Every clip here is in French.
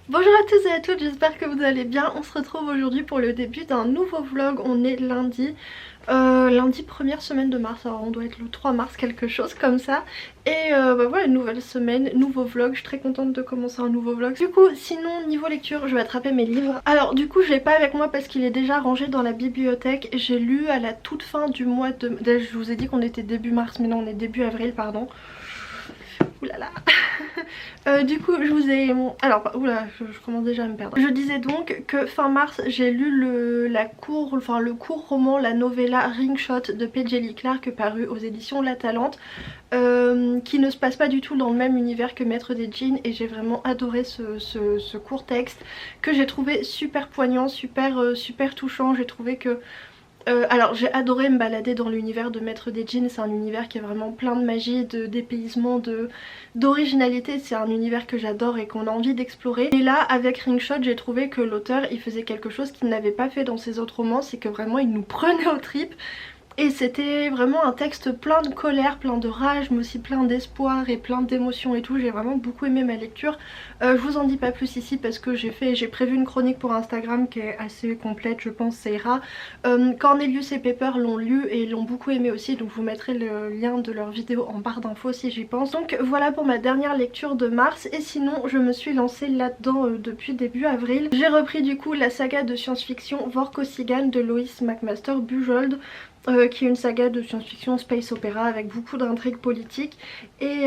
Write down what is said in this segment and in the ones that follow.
Bonjour à tous et à toutes, j'espère que vous allez bien. On se retrouve aujourd'hui pour le début d'un nouveau vlog. On est lundi, lundi première semaine de mars, alors on doit être le 3 mars, quelque chose comme ça. Et bah voilà, une nouvelle semaine, nouveau vlog, je suis très contente de commencer un nouveau vlog. Du coup, sinon niveau lecture, je vais attraper mes livres. Alors du coup, je l'ai pas avec moi parce qu'il est déjà rangé dans la bibliothèque. J'ai lu à la toute fin du mois de... Je vous ai dit qu'on était début mars, mais non, on est début avril, pardon. Oulala. Du coup je vous ai... Alors oula, je commence déjà à me perdre. Je disais donc que fin mars j'ai lu le court roman, la novella Ringshot de P.J. Clark paru aux éditions La Talente, qui ne se passe pas du tout dans le même univers que Maître des Djinns, et j'ai vraiment adoré ce court texte que j'ai trouvé super poignant, super touchant. J'ai trouvé que... alors j'ai adoré me balader dans l'univers de Maître des Djinns, c'est un univers qui est vraiment plein de magie, de dépaysement, d'originalité, c'est un univers que j'adore et qu'on a envie d'explorer. Et là avec Ringshot j'ai trouvé que l'auteur il faisait quelque chose qu'il n'avait pas fait dans ses autres romans, c'est que vraiment il nous prenait aux tripes. Et c'était vraiment un texte plein de colère, plein de rage, mais aussi plein d'espoir et plein d'émotions et tout. J'ai vraiment beaucoup aimé ma lecture. Je vous en dis pas plus ici parce que j'ai prévu une chronique pour Instagram qui est assez complète, je pense ça ira. Cornelius et Pepper l'ont lu et l'ont beaucoup aimé aussi, donc je vous mettrai le lien de leur vidéo en barre d'infos si j'y pense. Donc voilà pour ma dernière lecture de mars, et sinon je me suis lancée là-dedans depuis début avril. J'ai repris du coup la saga de science-fiction Vorkosigan de Lois McMaster Bujold, qui est une saga de science-fiction space opéra avec beaucoup d'intrigues politiques, et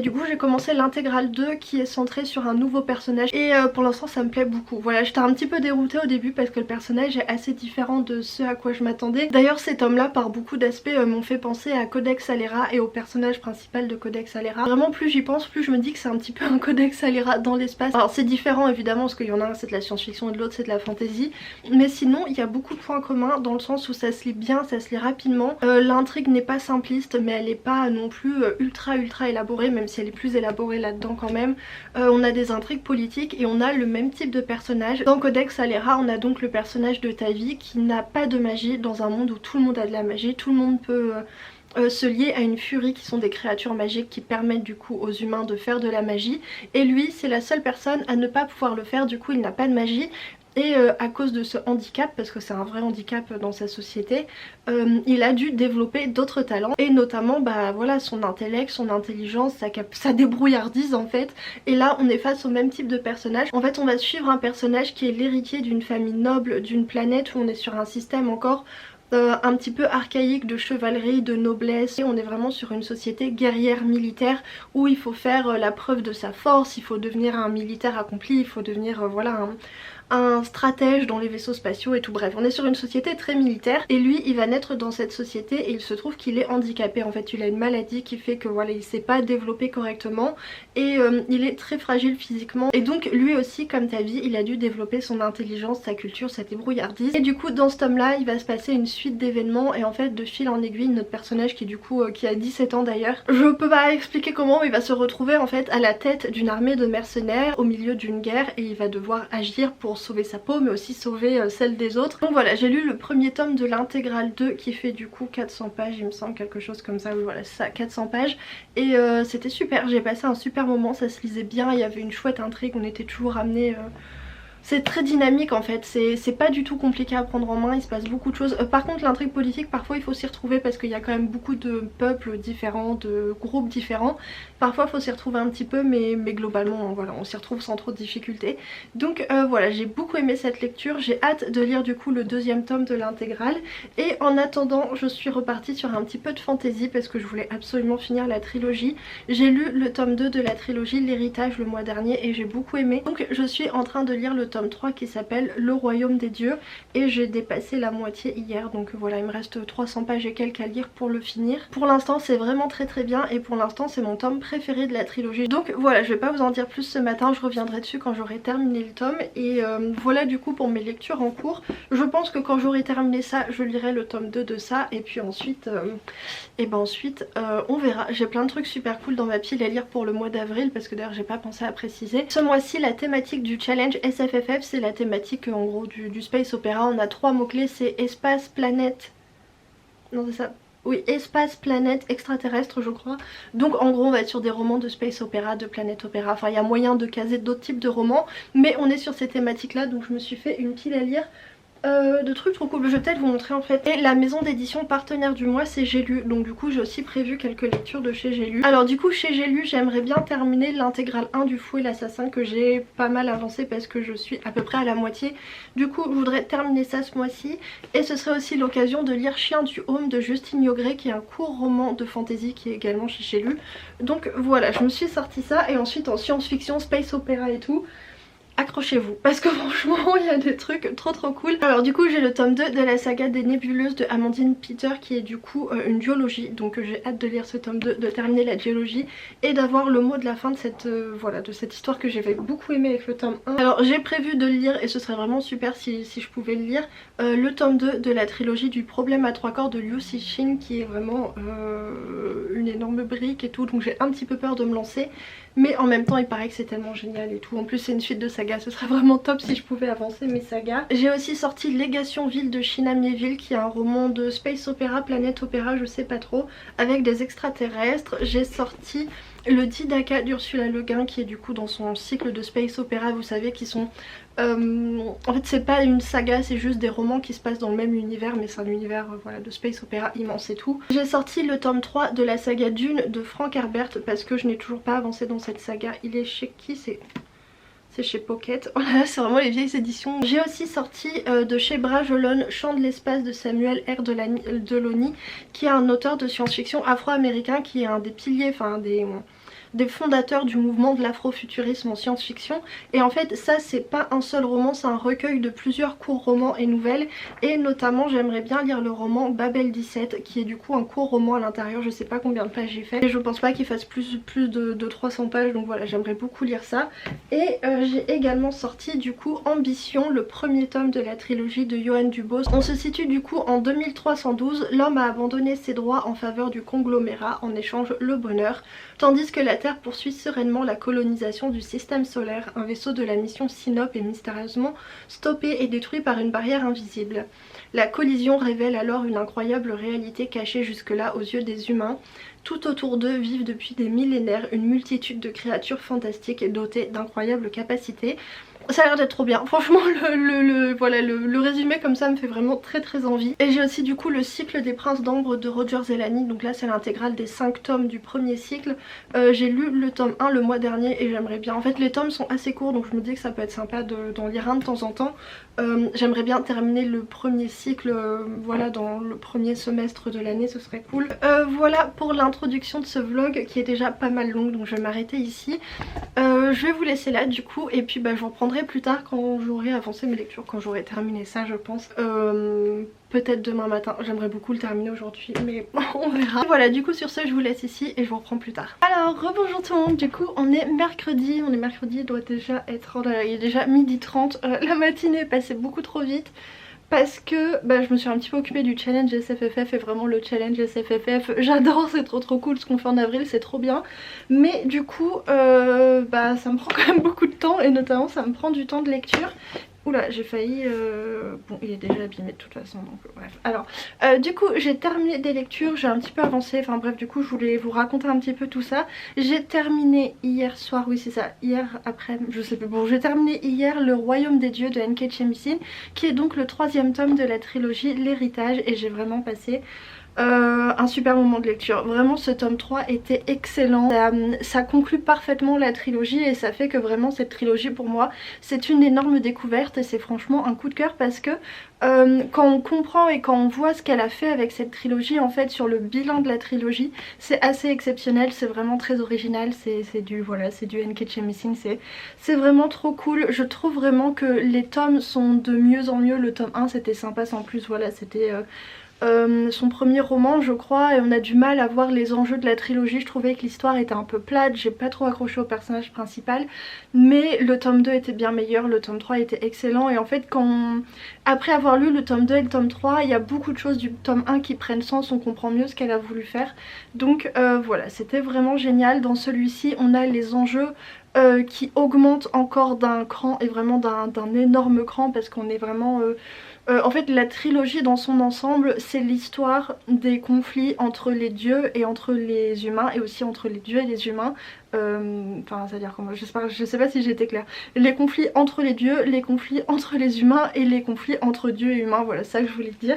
du coup j'ai commencé l'intégrale 2 qui est centrée sur un nouveau personnage, et pour l'instant ça me plaît beaucoup. Voilà, j'étais un petit peu déroutée au début parce que le personnage est assez différent de ce à quoi je m'attendais. D'ailleurs ces tomes là par beaucoup d'aspects m'ont fait penser à Codex Alera et au personnage principal de Codex Alera. Vraiment plus j'y pense, plus je me dis que c'est un petit peu un Codex Alera dans l'espace. Alors c'est différent évidemment parce qu'il y en a un c'est de la science-fiction et de l'autre c'est de la fantasy, mais sinon il y a beaucoup de points communs dans le sens où ça se lit bien, ça se lit rapidement. L'intrigue n'est pas simpliste mais elle n'est pas non plus ultra élaborée, même si elle est plus élaborée là-dedans quand même. On a des intrigues politiques et on a le même type de personnage. Dans Codex Alera on a donc le personnage de Tavi qui n'a pas de magie dans un monde où tout le monde a de la magie, tout le monde peut... se lier à une furie qui sont des créatures magiques qui permettent du coup aux humains de faire de la magie, et lui c'est la seule personne à ne pas pouvoir le faire, du coup il n'a pas de magie. Et à cause de ce handicap, parce que c'est un vrai handicap dans sa société, il a dû développer d'autres talents, et notamment bah voilà son intellect, son intelligence, sa débrouillardise en fait. Et là on est face au même type de personnage. En fait on va suivre un personnage qui est l'héritier d'une famille noble, d'une planète où on est sur un système encore un petit peu archaïque de chevalerie, de noblesse, et on est vraiment sur une société guerrière militaire où il faut faire la preuve de sa force, il faut devenir un militaire accompli, il faut devenir voilà un stratège dans les vaisseaux spatiaux et tout. Bref, on est sur une société très militaire, et lui il va naître dans cette société et il se trouve qu'il est handicapé. En fait il a une maladie qui fait que voilà il s'est pas développé correctement, et il est très fragile physiquement, et donc lui aussi comme Tavi il a dû développer son intelligence, sa culture, sa débrouillardise. Et du coup dans ce tome là il va se passer une suite d'événements, et en fait de fil en aiguille notre personnage qui du coup qui a 17 ans d'ailleurs, je peux pas expliquer comment, mais il va se retrouver en fait à la tête d'une armée de mercenaires au milieu d'une guerre, et il va devoir agir pour sauver sa peau mais aussi sauver celle des autres. Donc voilà, j'ai lu le premier tome de l'intégrale 2 qui fait du coup 400 pages il me semble, quelque chose comme ça, oui voilà c'est ça, 400 pages, et c'était super, j'ai passé un super moment, ça se lisait bien, il y avait une chouette intrigue, on était toujours amené... C'est très dynamique en fait, c'est pas du tout compliqué à prendre en main, il se passe beaucoup de choses. Par contre l'intrigue politique parfois il faut s'y retrouver parce qu'il y a quand même beaucoup de peuples différents, de groupes différents. Parfois il faut s'y retrouver un petit peu, mais globalement voilà, on s'y retrouve sans trop de difficultés. Donc voilà, j'ai beaucoup aimé cette lecture, j'ai hâte de lire du coup le deuxième tome de l'intégrale. Et en attendant je suis repartie sur un petit peu de fantasy parce que je voulais absolument finir la trilogie. J'ai lu le tome 2 de la trilogie L'Héritage le mois dernier et j'ai beaucoup aimé. Donc je suis en train de lire le tome 3 qui s'appelle Le Royaume des Dieux, et j'ai dépassé la moitié hier, donc voilà il me reste 300 pages et quelques à lire pour le finir. Pour l'instant c'est vraiment très bien, et pour l'instant c'est mon tome préféré de la trilogie. Donc voilà, je vais pas vous en dire plus ce matin, je reviendrai dessus quand j'aurai terminé le tome. Et voilà du coup pour mes lectures en cours. Je pense que quand j'aurai terminé ça je lirai le tome 2 de ça, et puis ensuite on verra. J'ai plein de trucs super cool dans ma pile à lire pour le mois d'avril, parce que d'ailleurs j'ai pas pensé à préciser. Ce mois-ci la thématique du challenge SFFF c'est la thématique en gros du space opéra. On a 3 mots clés, c'est espace, planète, non c'est ça, Oui, espace, planète, extraterrestre je crois. Donc en gros on va être sur des romans de space opéra, de planète opéra. Enfin il y a moyen de caser d'autres types de romans. Mais on est sur ces thématiques là, donc je me suis fait une pile à lire. De trucs trop cool, je vais peut-être vous montrer en fait. Et la maison d'édition partenaire du mois c'est J'ai lu, donc du coup j'ai aussi prévu quelques lectures de chez J'ai lu. Alors du coup chez J'ai lu j'aimerais bien terminer l'intégrale 1 du Fou et l'Assassin que j'ai pas mal avancé parce que je suis à peu près à la moitié. Du coup je voudrais terminer ça ce mois-ci et ce serait aussi l'occasion de lire Chien du Home de Justine Yogré qui est un court roman de fantasy qui est également chez J'ai lu. Donc voilà, je me suis sorti ça et ensuite en science-fiction, space opéra et tout. Accrochez-vous parce que franchement il y a des trucs trop cool. Alors du coup j'ai le tome 2 de la saga des nébuleuses de Amandine Peter qui est du coup une duologie, donc j'ai hâte de lire ce tome 2, de terminer la duologie et d'avoir le mot de la fin de cette voilà, de cette histoire que j'avais beaucoup aimé avec le tome 1. Alors j'ai prévu de le lire et ce serait vraiment super si je pouvais le lire, le tome 2 de la trilogie du problème à 3 corps de Liu Cixin qui est vraiment une énorme brique et tout, donc j'ai un petit peu peur de me lancer. Mais en même temps il paraît que c'est tellement génial et tout. En plus c'est une suite de sagas, ce serait vraiment top si je pouvais avancer mes sagas. J'ai aussi sorti Légation Ville de China Miéville qui est un roman de space opéra, planète opéra, je sais pas trop, avec des extraterrestres. J'ai sorti le Didaka d'Ursula Le Guin qui est du coup dans son cycle de space opéra, vous savez, qui sont... en fait c'est pas une saga, c'est juste des romans qui se passent dans le même univers, mais c'est un univers voilà, de space opéra immense et tout. J'ai sorti le tome 3 de la saga Dune de Frank Herbert parce que je n'ai toujours pas avancé dans cette saga. Il est chez qui? C'est chez Pocket. Voilà, c'est vraiment les vieilles éditions. J'ai aussi sorti de chez Bragelonne Chant de l'espace de Samuel R. Delany qui est un auteur de science-fiction afro-américain qui est un des piliers, enfin des fondateurs du mouvement de l'afrofuturisme en science-fiction. Et en fait ça c'est pas un seul roman, c'est un recueil de plusieurs courts romans et nouvelles. Et notamment j'aimerais bien lire le roman Babel 17 qui est du coup un court roman à l'intérieur, je sais pas combien de pages j'ai fait. Et je pense pas qu'il fasse plus de 300 pages, donc voilà, j'aimerais beaucoup lire ça. Et j'ai également sorti du coup Ambition, le premier tome de la trilogie de Johan Dubos. On se situe du coup en 2312, l'homme a abandonné ses droits en faveur du conglomérat, en échange le bonheur, tandis que la Terre poursuit sereinement la colonisation du système solaire. Un vaisseau de la mission Sinope est mystérieusement stoppé et détruit par une barrière invisible. La collision révèle alors une incroyable réalité cachée jusque-là aux yeux des humains. Tout autour d'eux vivent depuis des millénaires une multitude de créatures fantastiques dotées d'incroyables capacités. Ça a l'air d'être trop bien, franchement le résumé comme ça me fait vraiment très envie. Et j'ai aussi du coup le cycle des princes d'ambre de Roger Zelazny, donc là c'est l'intégrale des 5 tomes du premier cycle. J'ai lu le tome 1 le mois dernier et j'aimerais bien, en fait les tomes sont assez courts donc je me dis que ça peut être sympa d'en lire un de temps en temps. J'aimerais bien terminer le premier cycle voilà, dans le premier semestre de l'année, ce serait cool. Voilà pour l'introduction de ce vlog qui est déjà pas mal longue, donc je vais m'arrêter ici. Je vais vous laisser là du coup et puis je vous reprendrai plus tard quand j'aurai avancé mes lectures, quand j'aurai terminé ça je pense. Peut-être demain matin, j'aimerais beaucoup le terminer aujourd'hui mais on verra. Voilà, du coup sur ce je vous laisse ici et je vous reprends plus tard. Alors rebonjour tout le monde, du coup on est mercredi, il doit déjà être, oh là là, il est déjà 12h30, la matinée est passée beaucoup trop vite. Parce que je me suis un petit peu occupée du challenge SFFF et vraiment le challenge SFFF j'adore, c'est trop cool ce qu'on fait en avril, c'est trop bien. Mais du coup ça me prend quand même beaucoup de temps et notamment ça me prend du temps de lecture. Oula, j'ai failli... Bon, il est déjà abîmé de toute façon, donc bref. Alors, du coup, j'ai terminé des lectures, j'ai un petit peu avancé, enfin bref, du coup, je voulais vous raconter un petit peu tout ça. J'ai terminé hier soir, oui c'est ça, hier après, je sais plus, bon, j'ai terminé hier Le Royaume des Dieux de N.K. Jemisin, qui est donc le 3e tome de la trilogie L'Héritage, et j'ai vraiment passé... un super moment de lecture. Vraiment ce tome 3 était excellent. Ça conclut parfaitement la trilogie et ça fait que vraiment cette trilogie pour moi c'est une énorme découverte et c'est franchement un coup de cœur parce que quand on comprend et quand on voit ce qu'elle a fait avec cette trilogie en fait sur le bilan de la trilogie, c'est assez exceptionnel, c'est vraiment très original, c'est du N.K. Jemisin, c'est vraiment trop cool. Je trouve vraiment que les tomes sont de mieux en mieux. Le tome 1 c'était sympa sans plus, voilà, c'était... son premier roman je crois et on a du mal à voir les enjeux de la trilogie. Je trouvais que l'histoire était un peu plate, j'ai pas trop accroché au personnage principal, mais le tome 2 était bien meilleur, le tome 3 était excellent et en fait après avoir lu le tome 2 et le tome 3 il y a beaucoup de choses du tome 1 qui prennent sens, on comprend mieux ce qu'elle a voulu faire, donc voilà, c'était vraiment génial. Dans celui-ci on a les enjeux qui augmente encore d'un cran et vraiment d'un énorme cran parce qu'on est vraiment... en fait la trilogie dans son ensemble c'est l'histoire des conflits entre les dieux et entre les humains et aussi entre les dieux et les humains. Enfin c'est à dire comment, je sais pas si j'étais claire. Les conflits entre les dieux, les conflits entre les humains et les conflits entre dieux et humains, voilà ça que je voulais dire.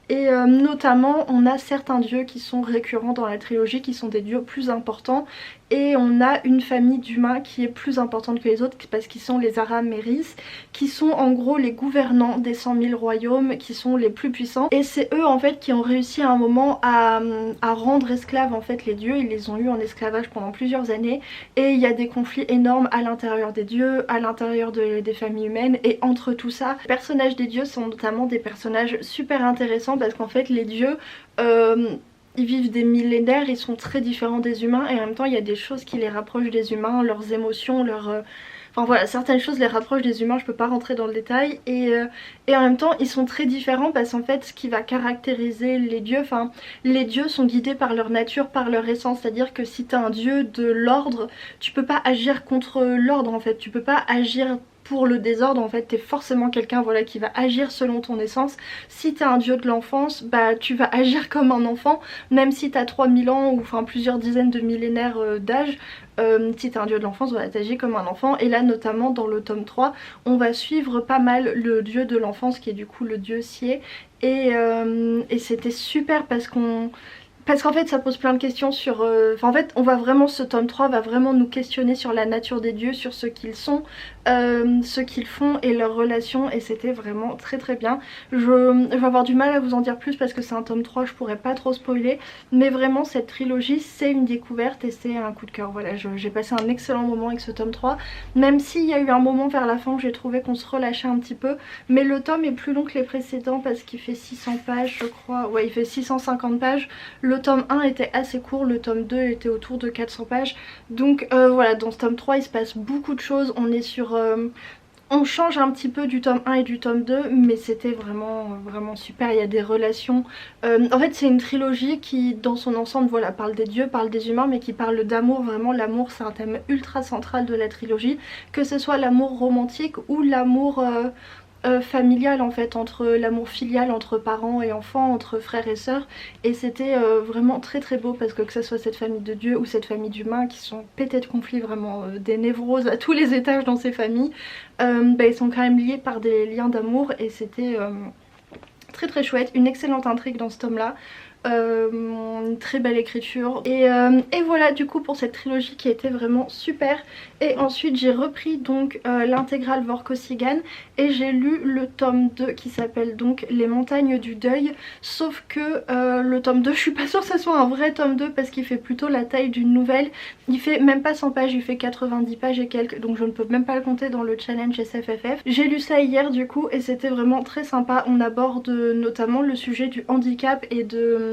Et notamment on a certains dieux qui sont récurrents dans la trilogie, qui sont des dieux plus importants. Et on a une famille d'humains qui est plus importante que les autres parce qu'ils sont les Araméris, qui sont en gros les gouvernants des 100 000 royaumes, qui sont les plus puissants. Et c'est eux en fait qui ont réussi à un moment à rendre esclaves en fait les dieux. Ils les ont eu en esclavage pendant plusieurs années. Et il y a des conflits énormes à l'intérieur des dieux, à l'intérieur des familles humaines. Et entre tout ça, les personnages des dieux sont notamment des personnages super intéressants parce qu'en fait les dieux... ils vivent des millénaires, ils sont très différents des humains et en même temps il y a des choses qui les rapprochent des humains, leurs émotions, enfin voilà, certaines choses les rapprochent des humains, je peux pas rentrer dans le détail. Et en même temps ils sont très différents parce qu'en fait ce qui va caractériser les dieux, enfin les dieux sont guidés par leur nature, par leur essence. C'est-à-dire que si t'es un dieu de l'ordre, tu peux pas agir contre l'ordre en fait, tu peux pas agir pour le désordre. En fait t'es forcément quelqu'un voilà, qui va agir selon ton essence. Si t'es un dieu de l'enfance, bah tu vas agir comme un enfant même si t'as 3000 ans ou enfin plusieurs dizaines de millénaires d'âge. Si t'es un dieu de l'enfance, voilà, t'agis comme un enfant. Et là notamment dans le tome 3 on va suivre pas mal le dieu de l'enfance qui est du coup le dieu Sié. Et c'était super parce qu'en fait ça pose plein de questions sur... Enfin en fait on va vraiment, ce tome 3 va vraiment nous questionner sur la nature des dieux, sur ce qu'ils sont, ce qu'ils font et leurs relations. Et c'était vraiment très très bien. Je vais avoir du mal à vous en dire plus parce que c'est un tome 3, je pourrais pas trop spoiler. Mais vraiment cette trilogie c'est une découverte et c'est un coup de cœur. Voilà, j'ai passé un excellent moment avec ce tome 3. Même s'il y a eu un moment vers la fin où j'ai trouvé qu'on se relâchait un petit peu. Mais le tome est plus long que les précédents parce qu'il fait 600 pages je crois. Ouais, il fait 650 pages. Le tome 1 était assez court, le tome 2 était autour de 400 pages. Donc voilà, dans ce tome 3 il se passe beaucoup de choses. On est sur... on change un petit peu du tome 1 et du tome 2 mais c'était vraiment super. Il y a des relations... en fait c'est une trilogie qui dans son ensemble voilà, parle des dieux, parle des humains mais qui parle d'amour. Vraiment l'amour c'est un thème ultra central de la trilogie. Que ce soit l'amour romantique ou l'amour... familial en fait, entre l'amour filial entre parents et enfants, entre frères et sœurs. Et c'était vraiment très très beau parce que ce soit cette famille de dieux ou cette famille d'humains qui sont pétés de conflits, vraiment des névroses à tous les étages dans ces familles, bah, ils sont quand même liés par des liens d'amour. Et c'était très très chouette, une excellente intrigue dans ce tome là. Une très belle écriture et voilà du coup pour cette trilogie qui était vraiment super. Et ensuite j'ai repris donc l'intégrale Vorkosigan et j'ai lu le tome 2 qui s'appelle donc Les montagnes du deuil. Sauf que le tome 2 je suis pas sûre que ce soit un vrai tome 2 parce qu'il fait plutôt la taille d'une nouvelle. Il fait même pas 100 pages, il fait 90 pages et quelques, donc je ne peux même pas le compter dans le challenge SFFF. J'ai lu ça hier du coup et c'était vraiment très sympa. On aborde notamment le sujet du handicap et de...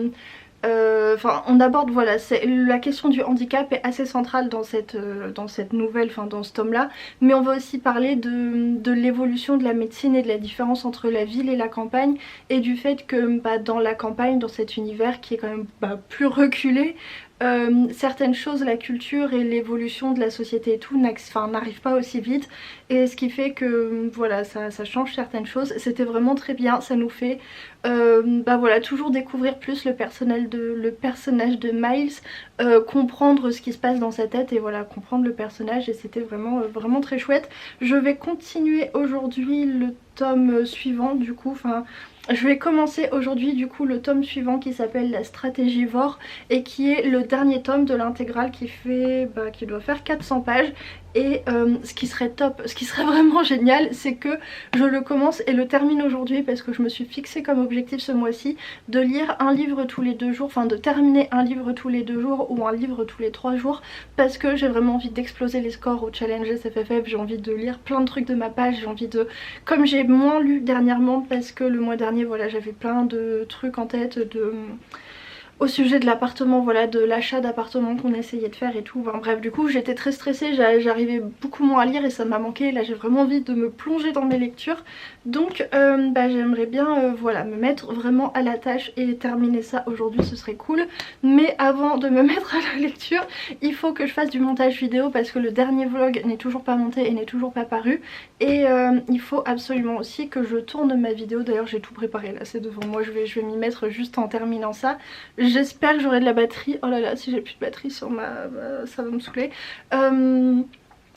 Enfin on aborde voilà, la question du handicap est assez centrale dans cette nouvelle, enfin dans ce tome là. Mais on va aussi parler de l'évolution de la médecine et de la différence entre la ville et la campagne. Et du fait que bah, dans la campagne, dans cet univers qui est quand même plus reculé, certaines choses, la culture et l'évolution de la société et tout n'arrivent pas aussi vite. Et ce qui fait que voilà, ça change certaines choses. C'était vraiment très bien, ça nous fait bah voilà, toujours découvrir plus le personnage de Miles, comprendre ce qui se passe dans sa tête et voilà, comprendre le personnage. Et c'était vraiment très chouette. Je vais continuer aujourd'hui le tome suivant du coup, enfin... Je vais commencer aujourd'hui du coup le tome suivant qui s'appelle La stratégie Vor et qui est le dernier tome de l'intégrale qui doit faire 400 pages. Et ce qui serait top, ce qui serait vraiment génial, c'est que je le commence et le termine aujourd'hui parce que je me suis fixé comme objectif ce mois-ci de lire un livre tous les 2 jours, enfin de terminer un livre tous les 2 jours ou un livre tous les 3 jours parce que j'ai vraiment envie d'exploser les scores au challenge SFFF, j'ai envie de lire plein de trucs de ma page, j'ai envie de... Comme j'ai moins lu dernièrement parce que le mois dernier voilà j'avais plein de trucs en tête, au sujet de l'appartement, voilà, de l'achat d'appartement qu'on essayait de faire et tout. Enfin, bref, du coup j'étais très stressée, j'arrivais beaucoup moins à lire et ça m'a manqué. Là j'ai vraiment envie de me plonger dans mes lectures. Donc j'aimerais bien voilà, me mettre vraiment à la tâche et terminer ça aujourd'hui, ce serait cool. Mais avant de me mettre à la lecture, il faut que je fasse du montage vidéo parce que le dernier vlog n'est toujours pas monté et n'est toujours pas paru. Et il faut absolument aussi que je tourne ma vidéo. D'ailleurs j'ai tout préparé là, c'est devant moi, je vais m'y mettre juste en terminant ça. J'espère que j'aurai de la batterie. Oh là là, si j'ai plus de batterie sur ça va me saouler.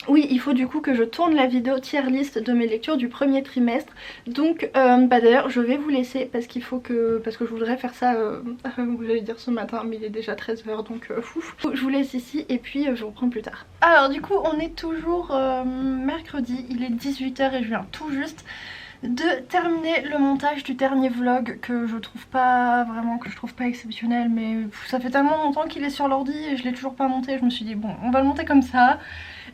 Oui, il faut du coup que je tourne la vidéo tier list de mes lectures du premier trimestre. Donc d'ailleurs je vais vous laisser parce qu'il faut que... parce que je voudrais faire ça, j'allais dire ce matin mais il est déjà 13 h donc fouf. Je vous laisse ici et puis je vous reprends plus tard. Alors du coup on est toujours mercredi, il est 18 h et je viens tout juste de terminer le montage du dernier vlog que je trouve pas vraiment, que je trouve pas exceptionnel, mais ça fait tellement longtemps qu'il est sur l'ordi et je l'ai toujours pas monté. Je me suis dit bon, on va le monter comme ça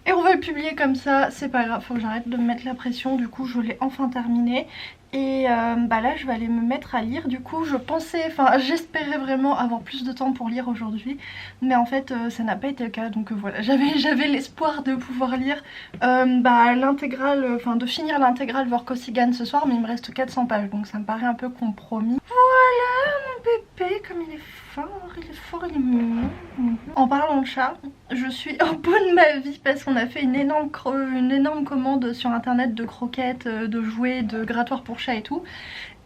et on va le publier comme ça, c'est pas grave, faut que j'arrête de me mettre la pression. Du coup je l'ai enfin terminé et là je vais aller me mettre à lire. Du coup je pensais, enfin j'espérais vraiment avoir plus de temps pour lire aujourd'hui, mais en fait ça n'a pas été le cas. Donc voilà, j'avais l'espoir de pouvoir lire l'intégrale, enfin de finir l'intégrale Vorkosigan ce soir, mais il me reste 400 pages donc ça me paraît un peu compromis. Voilà mon bébé, comme il est fort, il est fort, il est mignon. En parlant de chat, je suis au bout de ma vie parce qu'on a fait une énorme commande sur internet de croquettes, de jouets, de grattoirs pour chat et tout.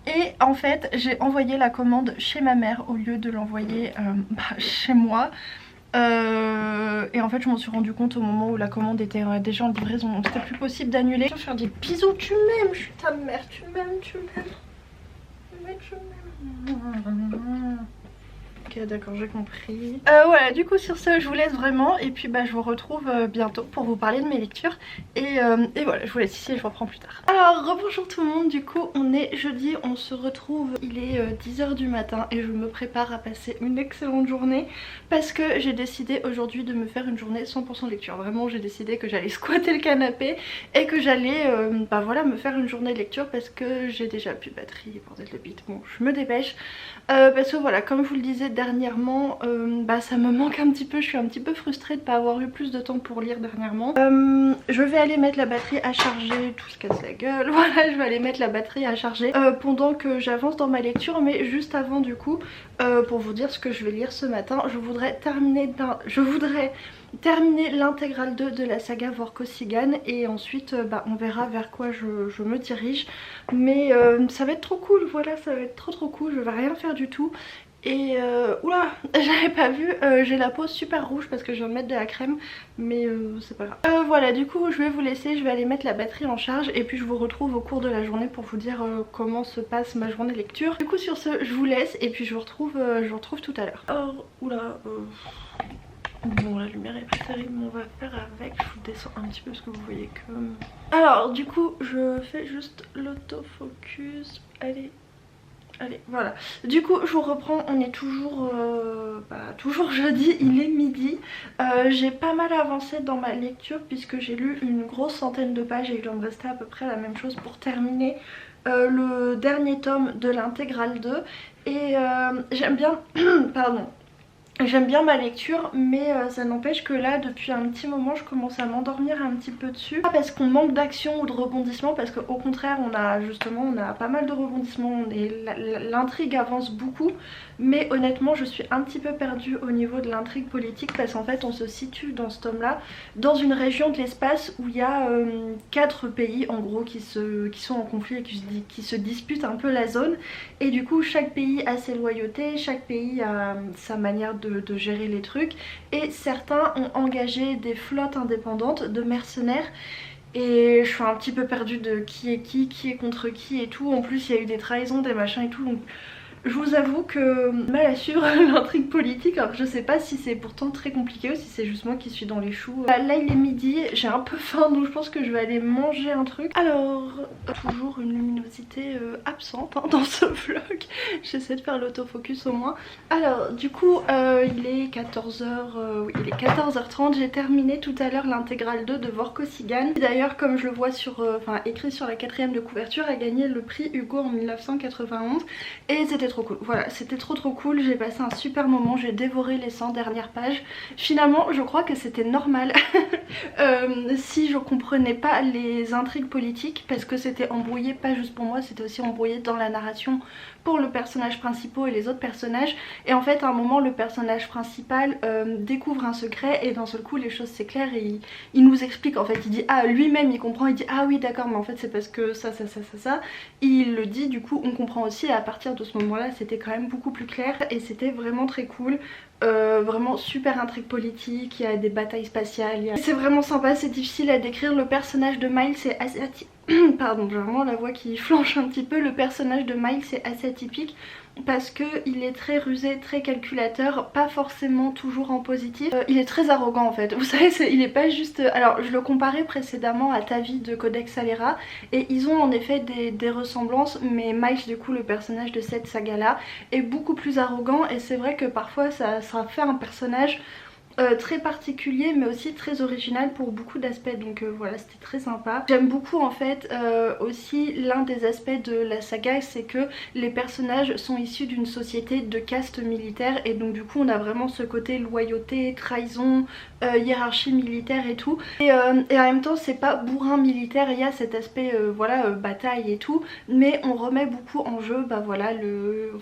Et en fait j'ai envoyé la commande chez ma mère au lieu de l'envoyer chez moi. Et en fait je m'en suis rendu compte au moment où la commande était déjà en livraison, donc c'était plus possible d'annuler. Je vais faire des bisous, tu m'aimes, je suis ta mère, tu m'aimes, tu m'aimes. Mais tu m'aimes. Ok d'accord, j'ai compris. Voilà, du coup sur ce je vous laisse vraiment et puis je vous retrouve bientôt pour vous parler de mes lectures. Et voilà, je vous laisse ici et je reprends plus tard. Alors rebonjour tout le monde, du coup on est jeudi, on se retrouve, il est 10 h du matin et je me prépare à passer une excellente journée parce que j'ai décidé aujourd'hui de me faire une journée 100% lecture. Vraiment j'ai décidé que j'allais squatter le canapé et que j'allais voilà, me faire une journée de lecture parce que j'ai déjà plus de batterie, bordel de bite. Bon je me dépêche parce que voilà, comme je vous le disais dernièrement, ça me manque un petit peu, je suis un petit peu frustrée de ne pas avoir eu plus de temps pour lire dernièrement. Je vais aller mettre la batterie à charger, tout se casse la gueule, voilà, je vais aller mettre la batterie à charger pendant que j'avance dans ma lecture. Mais juste avant du coup, pour vous dire ce que je vais lire ce matin, je voudrais terminer l'intégrale 2 de la saga Vorkosigan et ensuite on verra vers quoi je me dirige. Mais ça va être trop cool, voilà, ça va être trop cool, je vais rien faire du tout. Et oula, j'avais pas vu, j'ai la peau super rouge parce que je viens de mettre de la crème, mais c'est pas grave. Voilà, du coup je vais vous laisser, je vais aller mettre la batterie en charge et puis je vous retrouve au cours de la journée pour vous dire comment se passe ma journée lecture. Du coup sur ce je vous laisse et puis je vous retrouve tout à l'heure. Alors oula, bon la lumière est pas terrible mais on va faire avec, je vous descends un petit peu parce que vous voyez que... Alors du coup je fais juste l'autofocus, allez voilà, du coup je vous reprends, on est toujours toujours jeudi, il est midi. J'ai pas mal avancé dans ma lecture puisque j'ai lu une grosse centaine de pages et il en me restait à peu près la même chose pour terminer le dernier tome de l'intégrale 2. Et j'aime bien pardon, j'aime bien ma lecture mais ça n'empêche que là depuis un petit moment je commence à m'endormir un petit peu dessus. Pas parce qu'on manque d'action ou de rebondissement, parce qu'au contraire on a pas mal de rebondissements et l'intrigue avance beaucoup. Mais honnêtement je suis un petit peu perdue au niveau de l'intrigue politique parce qu'en fait on se situe dans ce tome là dans une région de l'espace où il y a 4 pays en gros qui sont en conflit et qui se disputent un peu la zone. Et du coup chaque pays a ses loyautés, chaque pays a sa manière de gérer les trucs et certains ont engagé des flottes indépendantes de mercenaires. Et je suis un petit peu perdue de qui est contre qui et tout. En plus il y a eu des trahisons, des machins et tout, donc je vous avoue que mal à suivre l'intrigue politique. Alors je sais pas si c'est pourtant très compliqué ou si c'est juste moi qui suis dans les choux. Là il est midi, j'ai un peu faim donc je pense que je vais aller manger un truc. Alors toujours une luminosité absente dans ce vlog. J'essaie de faire l'autofocus au moins. Alors du coup il est 14 h, oui il est 14 h 30. J'ai terminé tout à l'heure l'intégrale 2 de Vorkosigan. D'ailleurs comme je le vois sur, écrit sur la 4ème de couverture, a gagné le prix Hugo en 1991 et c'était trop cool. Voilà, c'était trop cool, j'ai passé un super moment, j'ai dévoré les 100 dernières pages. Finalement je crois que c'était normal si je comprenais pas les intrigues politiques, parce que c'était embrouillé pas juste pour moi, c'était aussi embrouillé dans la narration pour le personnage principal et les autres personnages. Et en fait à un moment le personnage principal découvre un secret et d'un seul coup les choses s'éclairent et il nous explique en fait, il dit ah lui-même il comprend, il dit ah oui d'accord mais en fait c'est parce que ça. Il le dit, du coup on comprend aussi et à partir de ce moment là c'était quand même beaucoup plus clair et c'était vraiment très cool. Vraiment super intrigue politique, il y a des batailles spatiales, c'est vraiment sympa, c'est difficile à décrire. Le personnage de Miles c'est assez pardon, j'ai vraiment la voix qui flanche un petit peu. Le personnage de Miles c'est assez atypique parce que il est très rusé, très calculateur, pas forcément toujours en positif. Il est très arrogant en fait, vous savez, il est pas juste... Alors je le comparais précédemment à Tavi de Codex Alera et ils ont en effet des ressemblances, mais Miles du coup le personnage de cette saga là est beaucoup plus arrogant et c'est vrai que parfois ça fait un personnage très particulier mais aussi très original pour beaucoup d'aspects, donc voilà, c'était très sympa. J'aime beaucoup en fait aussi l'un des aspects de la saga, c'est que les personnages sont issus d'une société de caste militaire et donc du coup on a vraiment ce côté loyauté, trahison, hiérarchie militaire et tout, et en même temps c'est pas bourrin militaire, il y a cet aspect voilà bataille et tout, mais on remet beaucoup en jeu, bah voilà,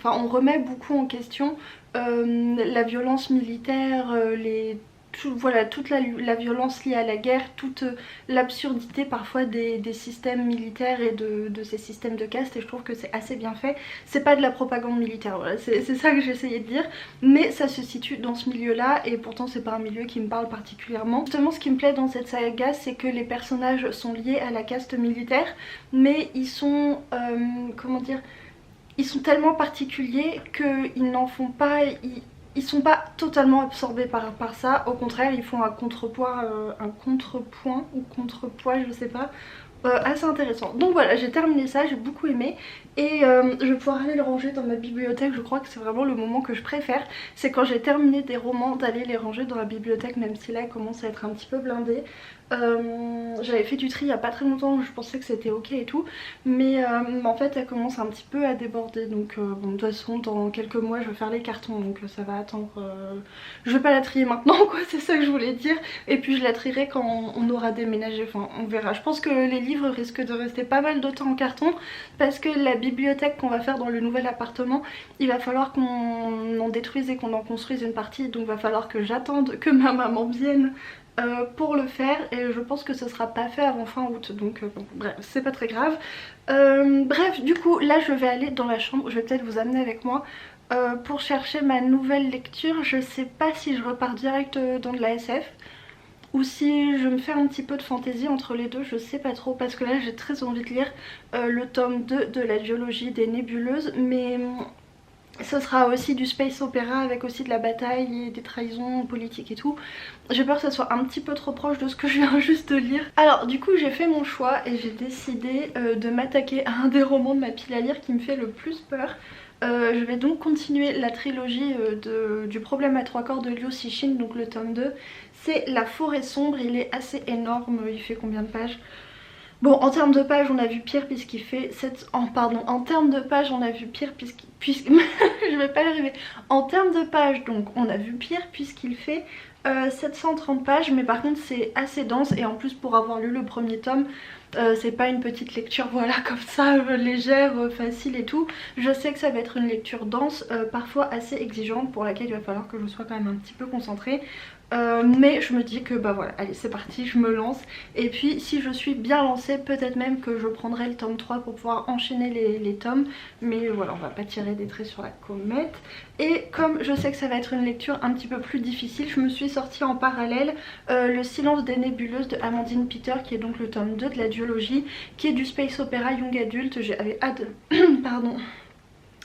on remet beaucoup en question la violence militaire, voilà, toute la violence liée à la guerre, toute l'absurdité parfois des systèmes militaires et de ces systèmes de caste, et je trouve que c'est assez bien fait. C'est pas de la propagande militaire, voilà, c'est ça que j'essayais de dire, mais ça se situe dans ce milieu là et pourtant c'est pas un milieu qui me parle particulièrement. Justement ce qui me plaît dans cette saga c'est que les personnages sont liés à la caste militaire mais ils sont, comment dire, ils sont tellement particuliers qu'ils n'en font pas, ils sont pas totalement absorbés par ça, au contraire ils font un contrepoids ou contrepoids, je sais pas, assez intéressant. Donc voilà, j'ai terminé ça, j'ai beaucoup aimé et je vais pouvoir aller le ranger dans ma bibliothèque. Je crois que c'est vraiment le moment que je préfère, c'est quand j'ai terminé des romans d'aller les ranger dans la bibliothèque, même si là elle commence à être un petit peu blindée. J'avais fait du tri il y a pas très longtemps, je pensais que c'était ok et tout, mais en fait elle commence un petit peu à déborder, donc bon, de toute façon dans quelques mois je vais faire les cartons, donc ça va attendre, je vais pas la trier maintenant quoi, c'est ça que je voulais dire, et puis je la trierai quand on aura déménagé, enfin on verra. Je pense que les livres risquent de rester pas mal de temps en carton parce que la bibliothèque qu'on va faire dans le nouvel appartement, il va falloir qu'on en détruise et qu'on en construise une partie, donc il va falloir que j'attende que ma maman vienne pour le faire et je pense que ce sera pas fait avant fin août, donc bon, bref, c'est pas très grave. Bref, du coup là je vais aller dans la chambre, je vais peut-être vous amener avec moi pour chercher ma nouvelle lecture. Je sais pas si je repars direct dans de la SF ou si je me fais un petit peu de fantaisie entre les deux, je sais pas trop, parce que là j'ai très envie de lire le tome 2 de la duologie des nébuleuses, mais ce sera aussi du space opéra avec aussi de la bataille et des trahisons politiques et tout. J'ai peur que ça soit un petit peu trop proche de ce que je viens juste de lire. Alors du coup j'ai fait mon choix et j'ai décidé de m'attaquer à un des romans de ma pile à lire qui me fait le plus peur. Je vais donc continuer la trilogie du problème à trois corps de Liu Cixin, donc le tome 2. C'est La Forêt Sombre, il est assez énorme, il fait combien de pages ? Bon, en termes de pages on a vu pire puisqu'il fait 7... Oh, pardon, en termes de pages on a vu pire je vais pas y arriver. En termes de pages donc on a vu pire puisqu'il fait 730 pages, mais par contre c'est assez dense et en plus pour avoir lu le premier tome, c'est pas une petite lecture voilà comme ça légère, facile et tout. Je sais que ça va être une lecture dense, parfois assez exigeante, pour laquelle il va falloir que je sois quand même un petit peu concentrée. Mais je me dis que bah voilà, allez c'est parti, je me lance. Et puis si je suis bien lancée, peut-être même que je prendrai le tome 3 pour pouvoir enchaîner les tomes. Mais voilà, on va pas tirer des traits sur la comète. Et comme je sais que ça va être une lecture un petit peu plus difficile, je me suis sortie en parallèle Le Silence des Nébuleuses de Amandine Peter, qui est donc le tome 2 de la duologie, qui est du space opéra young adulte. J'avais hâte pardon.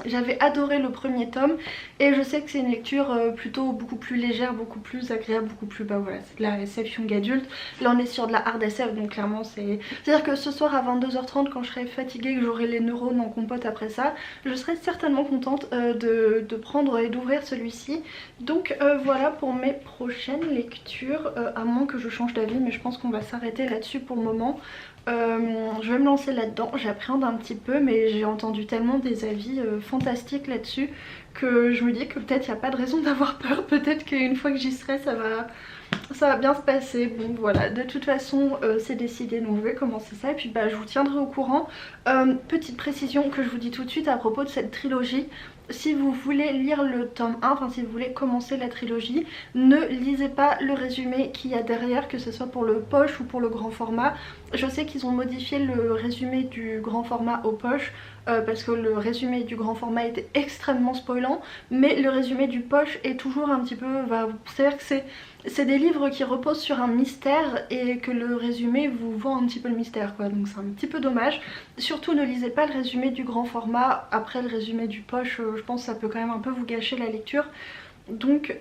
J'avais adoré le premier tome et je sais que c'est une lecture plutôt beaucoup plus légère, beaucoup plus agréable, beaucoup plus, bah voilà, c'est de la SF young adulte. Là on est sur de la hard SF, donc clairement c'est à dire que ce soir à 22h30 quand je serai fatiguée, que j'aurai les neurones en compote après ça, je serai certainement contente de prendre et d'ouvrir celui-ci. Donc voilà pour mes prochaines lectures, à moins que je change d'avis, mais je pense qu'on va s'arrêter là-dessus pour le moment. Je vais me lancer là-dedans, j'appréhende un petit peu mais j'ai entendu tellement des avis fantastiques là-dessus que je me dis que peut-être il n'y a pas de raison d'avoir peur, peut-être qu'une fois que j'y serai ça va bien se passer. Bon voilà, de toute façon c'est décidé, donc je vais commencer ça et puis bah je vous tiendrai au courant. Petite précision que je vous dis tout de suite à propos de cette trilogie: si vous voulez lire le tome 1, enfin si vous voulez commencer la trilogie, ne lisez pas le résumé qu'il y a derrière, que ce soit pour le poche ou pour le grand format. Je sais qu'ils ont modifié le résumé du grand format au poche parce que le résumé du grand format était extrêmement spoilant, mais le résumé du poche est toujours un petit peu... c'est-à-dire que c'est des livres qui reposent sur un mystère et que le résumé vous vend un petit peu le mystère quoi, donc c'est un petit peu dommage. Surtout ne lisez pas le résumé du grand format après le résumé du poche, je pense que ça peut quand même un peu vous gâcher la lecture. Donc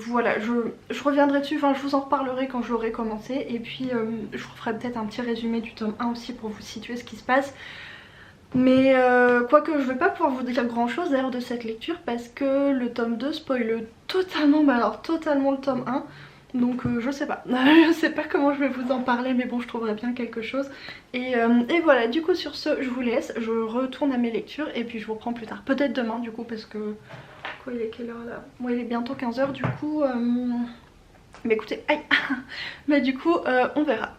voilà, je reviendrai dessus, enfin je vous en reparlerai quand j'aurai commencé et puis je vous ferai peut-être un petit résumé du tome 1 aussi pour vous situer ce qui se passe. Mais quoique je vais pas pouvoir vous dire grand chose d'ailleurs de cette lecture parce que le tome 2 spoile totalement, mais alors totalement le tome 1. Donc je sais pas, je sais pas comment je vais vous en parler mais bon je trouverai bien quelque chose. Et voilà, du coup sur ce je vous laisse, je retourne à mes lectures et puis je vous reprends plus tard. Peut-être demain du coup parce que... Quoi, il est quelle heure là? Moi il est bientôt 15 h du coup... Mais écoutez, aïe. Mais du coup on verra.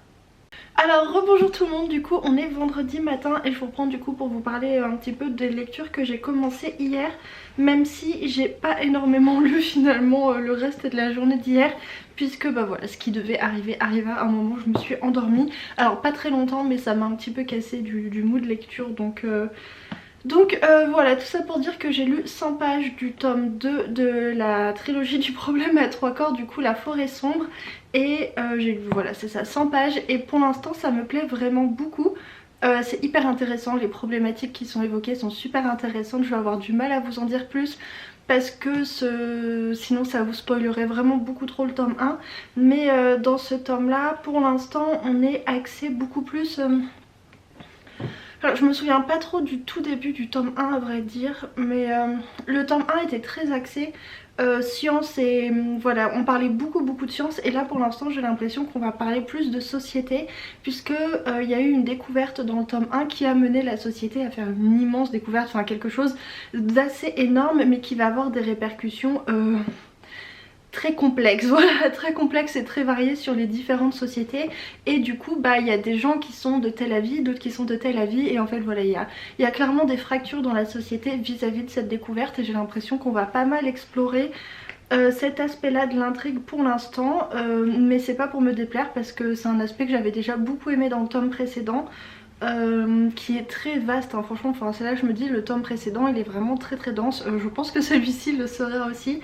Alors rebonjour tout le monde, du coup on est vendredi matin et je vous reprends du coup pour vous parler un petit peu des lectures que j'ai commencé hier. Même si j'ai pas énormément lu finalement le reste de la journée d'hier, puisque bah voilà, ce qui devait arriver arriva. À un moment je me suis endormie, alors pas très longtemps mais ça m'a un petit peu cassé du mood lecture donc... voilà, tout ça pour dire que j'ai lu 100 pages du tome 2 de la trilogie du problème à 3 corps, du coup la forêt sombre. Et j'ai lu, voilà c'est ça, 100 pages et pour l'instant ça me plaît vraiment beaucoup. C'est hyper intéressant, les problématiques qui sont évoquées sont super intéressantes, je vais avoir du mal à vous en dire plus parce que sinon ça vous spoilerait vraiment beaucoup trop le tome 1. Mais dans ce tome là, pour l'instant on est axé beaucoup plus... Alors, je me souviens pas trop du tout début du tome 1 à vrai dire, mais le tome 1 était très axé science et voilà, on parlait beaucoup de science et là pour l'instant j'ai l'impression qu'on va parler plus de société puisque il y a eu une découverte dans le tome 1 qui a mené la société à faire une immense découverte, enfin quelque chose d'assez énorme mais qui va avoir des répercussions... très complexe, voilà, très complexe et très varié sur les différentes sociétés. Et du coup bah il y a des gens qui sont de tel avis, d'autres qui sont de tel avis et en fait voilà, il y a clairement des fractures dans la société vis-à-vis de cette découverte et j'ai l'impression qu'on va pas mal explorer cet aspect là de l'intrigue pour l'instant, mais c'est pas pour me déplaire parce que c'est un aspect que j'avais déjà beaucoup aimé dans le tome précédent. Qui est très vaste hein, franchement, enfin c'est là que je me dis le tome précédent il est vraiment très dense, je pense que celui-ci le sera aussi.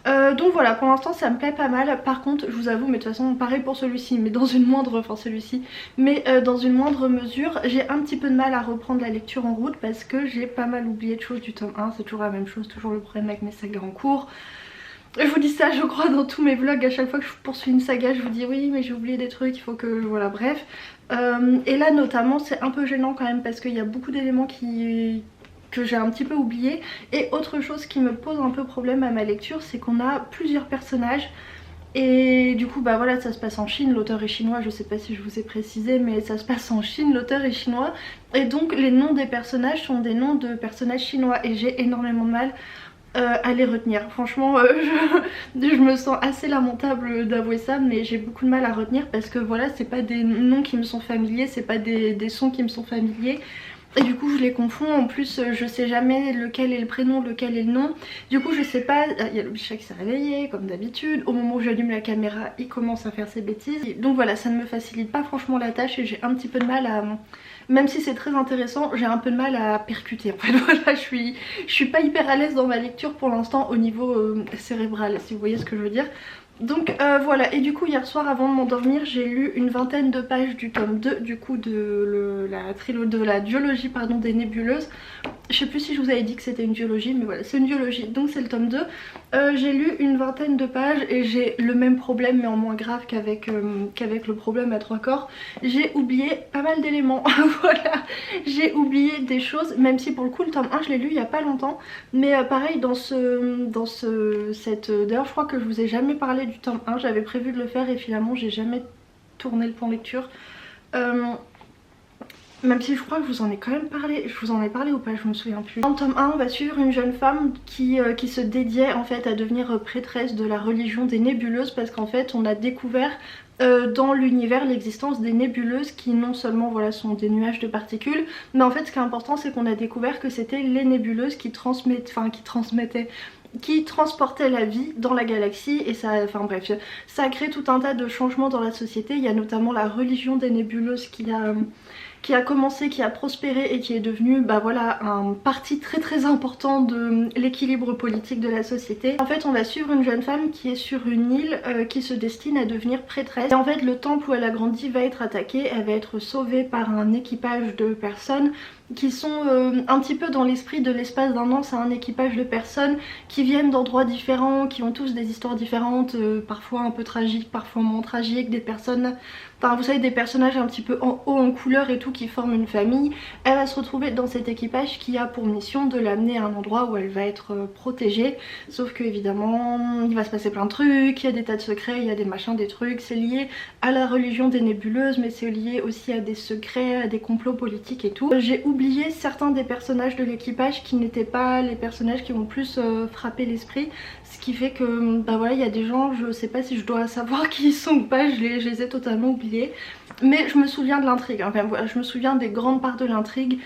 Donc voilà, pour l'instant ça me plaît pas mal. Par contre je vous avoue, mais de toute façon pareil pour celui-ci, mais dans une moindre, enfin celui-ci, mais dans une moindre mesure, j'ai un petit peu de mal à reprendre la lecture en route parce que j'ai pas mal oublié de choses du tome 1. C'est toujours la même chose, toujours le problème avec mes sagas en cours. Je vous dis ça je crois dans tous mes vlogs, à chaque fois que je poursuis une saga je vous dis oui mais j'ai oublié des trucs, il faut que... voilà bref. Et là notamment c'est un peu gênant quand même parce qu'il y a beaucoup d'éléments que j'ai un petit peu oublié. Et autre chose qui me pose un peu problème à ma lecture, c'est qu'on a plusieurs personnages et du coup bah voilà, ça se passe en Chine, l'auteur est chinois, je sais pas si je vous ai précisé mais ça se passe en Chine, l'auteur est chinois et donc les noms des personnages sont des noms de personnages chinois et j'ai énormément de mal à les retenir. Franchement je me sens assez lamentable d'avouer ça mais j'ai beaucoup de mal à retenir parce que voilà, c'est pas des noms qui me sont familiers, c'est pas des sons qui me sont familiers. Et du coup je les confonds, en plus je sais jamais lequel est le prénom, lequel est le nom. Du coup je sais pas, il y a le chat qui s'est réveillé comme d'habitude. Au moment où j'allume la caméra il commence à faire ses bêtises. Donc voilà, ça ne me facilite pas franchement la tâche et j'ai un petit peu de mal à... Même si c'est très intéressant, j'ai un peu de mal à percuter en fait. Voilà, je suis pas hyper à l'aise dans ma lecture pour l'instant au niveau cérébral, si vous voyez ce que je veux dire. Donc voilà, et du coup hier soir avant de m'endormir j'ai lu une vingtaine de pages du tome 2 du coup de la duologie pardon, des nébuleuses. Je sais plus si je vous avais dit que c'était une duologie mais voilà c'est une duologie donc c'est le tome 2. J'ai lu une vingtaine de pages et j'ai le même problème mais en moins grave qu'avec le problème à 3 corps. J'ai oublié pas mal d'éléments, voilà, j'ai oublié des choses même si pour le coup le tome 1 je l'ai lu il y a pas longtemps. Mais pareil d'ailleurs je crois que je vous ai jamais parlé du tome 1, j'avais prévu de le faire et finalement j'ai jamais tourné le plan lecture. Même si je crois que je vous en ai quand même parlé, je vous en ai parlé ou pas, je me souviens plus. Dans le tome 1, on va suivre une jeune femme qui se dédiait en fait à devenir prêtresse de la religion des nébuleuses, parce qu'en fait on a découvert dans l'univers l'existence des nébuleuses qui non seulement voilà sont des nuages de particules, mais en fait ce qui est important c'est qu'on a découvert que c'était les nébuleuses qui transportaient la vie dans la galaxie, et ça, enfin bref, ça a créé tout un tas de changements dans la société. Il y a notamment la religion des nébuleuses qui a commencé, qui a prospéré et qui est devenu bah voilà, un parti très important de l'équilibre politique de la société. En fait on va suivre une jeune femme qui est sur une île qui se destine à devenir prêtresse. Et en fait le temple où elle a grandi va être attaqué, elle va être sauvée par un équipage de personnes qui sont un petit peu dans l'esprit de l'espace d'un an. C'est un équipage de personnes qui viennent d'endroits différents, qui ont tous des histoires différentes, parfois un peu tragiques, parfois moins tragiques, des personnes, enfin vous savez, des personnages un petit peu en haut en couleur et tout qui forment une famille. Elle va se retrouver dans cet équipage qui a pour mission de l'amener à un endroit où elle va être protégée, sauf que évidemment il va se passer plein de trucs, il y a des tas de secrets, il y a des machins, des trucs, c'est lié à la religion des nébuleuses mais c'est lié aussi à des secrets, à des complots politiques et tout. J'ai oublié certains des personnages de l'équipage qui n'étaient pas les personnages qui vont plus frapper l'esprit, ce qui fait que bah voilà, il y a des gens, je sais pas si je dois savoir qui ils sont ou pas, je les ai totalement oubliés, mais je me souviens de l'intrigue, enfin voilà, je me souviens des grandes parts de l'intrigue,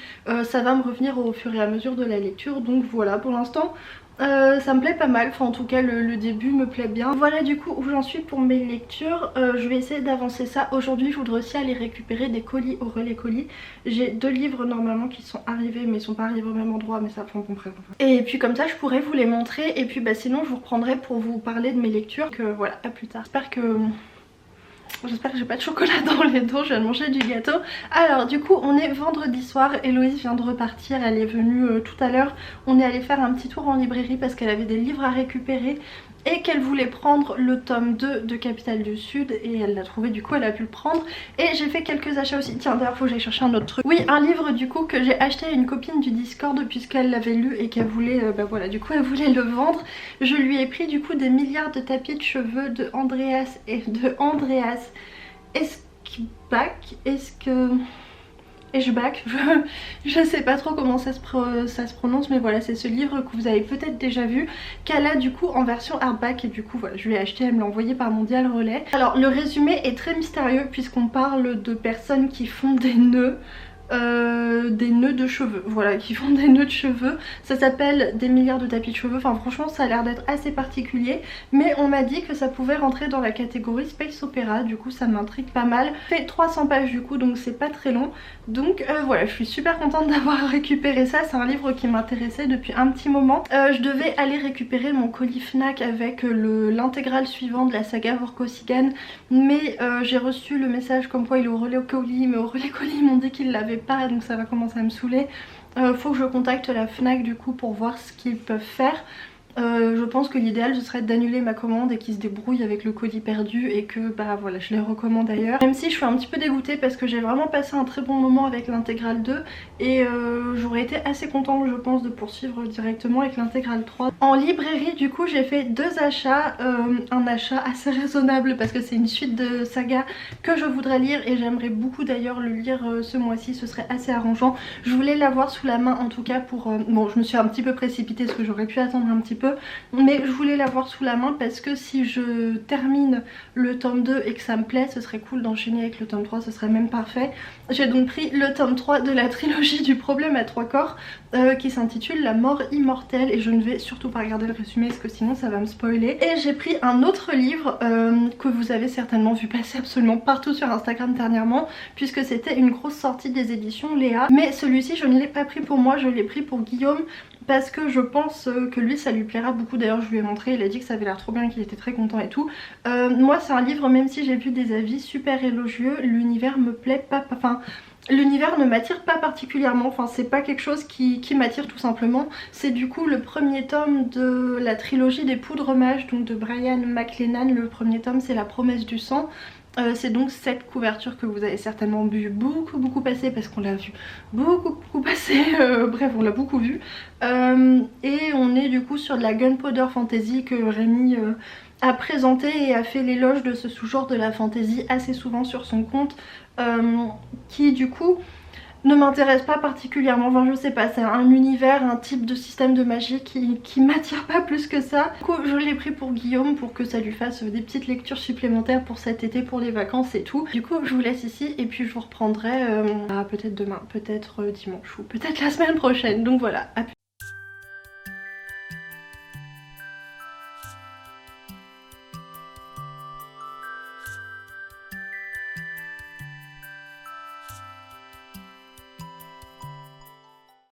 ça va me revenir au fur et à mesure de la lecture, donc voilà, pour l'instant ça me plaît pas mal, enfin en tout cas le début me plaît bien. Voilà du coup où j'en suis pour mes lectures. Je vais essayer d'avancer ça. Aujourd'hui je voudrais aussi aller récupérer des colis au relais colis. J'ai 2 livres normalement qui sont arrivés mais ils sont pas arrivés au même endroit, mais ça prend bref. Et puis comme ça je pourrais vous les montrer, et puis bah sinon je vous reprendrai pour vous parler de mes lectures. Donc voilà, à plus tard. J'espère que j'ai pas de chocolat dans les dents, je viens de manger du gâteau. Alors du coup on est vendredi soir, Héloïse vient de repartir, elle est venue tout à l'heure. On est allé faire un petit tour en librairie parce qu'elle avait des livres à récupérer et qu'elle voulait prendre le tome 2 de Capitale du Sud, et elle l'a trouvé, du coup elle a pu le prendre. Et j'ai fait quelques achats aussi, tiens d'ailleurs faut que j'aille chercher un autre truc. Oui, un livre du coup que j'ai acheté à une copine du Discord puisqu'elle l'avait lu et qu'elle voulait, bah voilà, du coup elle voulait le vendre. Je lui ai pris du coup des milliards de tapis de cheveux de Andreas Eschbach, je sais pas trop comment ça se prononce, mais voilà, c'est ce livre que vous avez peut-être déjà vu, qu'elle a du coup en version hardback, et du coup voilà, je l'ai acheté, elle me l'a envoyé par Mondial Relais. Alors le résumé est très mystérieux puisqu'on parle de personnes qui font des nœuds de cheveux, voilà, qui font des nœuds de cheveux. Ça s'appelle des milliards de tapis de cheveux, enfin franchement ça a l'air d'être assez particulier, mais on m'a dit que ça pouvait rentrer dans la catégorie space opéra, du coup ça m'intrigue pas mal. Fait 300 pages du coup, donc c'est pas très long, donc voilà, je suis super contente d'avoir récupéré ça. C'est un livre qui m'intéressait depuis un petit moment. Je devais aller récupérer mon colis Fnac avec l'intégrale suivante de la saga Vorkosigan, mais j'ai reçu le message comme quoi il est au relais colis, mais au relais colis ils m'ont dit qu'ils l'avaient pas, donc ça va commencer à me saouler. Faut que je contacte la Fnac du coup pour voir ce qu'ils peuvent faire. Je pense que l'idéal ce serait d'annuler ma commande et qu'ils se débrouillent avec le colis perdu, et que bah voilà, je les recommande ailleurs. Même si je suis un petit peu dégoûtée parce que j'ai vraiment passé un très bon moment avec l'intégrale 2 et j'aurais été assez contente je pense de poursuivre directement avec l'intégrale 3. En librairie du coup j'ai fait 2 achats, un achat assez raisonnable parce que c'est une suite de saga que je voudrais lire et j'aimerais beaucoup d'ailleurs le lire ce mois-ci, ce serait assez arrangeant. Je voulais l'avoir sous la main en tout cas pour... bon, je me suis un petit peu précipitée parce que j'aurais pu attendre un petit peu, mais je voulais l'avoir sous la main parce que si je termine le tome 2 et que ça me plaît, ce serait cool d'enchaîner avec le tome 3, ce serait même parfait. J'ai donc pris le tome 3 de la trilogie du problème à 3 corps qui s'intitule La mort immortelle, et je ne vais surtout pas regarder le résumé parce que sinon ça va me spoiler. Et j'ai pris un autre livre que vous avez certainement vu passer absolument partout sur Instagram dernièrement, puisque c'était une grosse sortie des éditions Léa, mais celui-ci je ne l'ai pas pris pour moi, je l'ai pris pour Guillaume parce que je pense que lui ça lui plaira beaucoup. D'ailleurs je lui ai montré, il a dit que ça avait l'air trop bien, qu'il était très content et tout. Moi c'est un livre, même si j'ai vu des avis super élogieux, l'univers me plaît pas, enfin l'univers ne m'attire pas particulièrement, enfin c'est pas quelque chose qui m'attire tout simplement. C'est du coup le premier tome de la trilogie des Poudres Mages, donc de Brian McLennan. Le premier tome c'est La promesse du sang. C'est donc cette couverture que vous avez certainement vu beaucoup passer parce qu'on l'a vu beaucoup passer, bref on l'a beaucoup vu. Et on est du coup sur de la Gunpowder Fantasy que Rémi a présenté et a fait l'éloge de ce sous-genre de la fantasy assez souvent sur son compte, qui du coup ne m'intéresse pas particulièrement. Enfin je sais pas, c'est un univers, un type de système de magie qui m'attire pas plus que ça. Du coup je l'ai pris pour Guillaume pour que ça lui fasse des petites lectures supplémentaires pour cet été, pour les vacances et tout. Du coup je vous laisse ici et puis je vous reprendrai peut-être demain, peut-être dimanche ou peut-être la semaine prochaine. Donc voilà, à plus.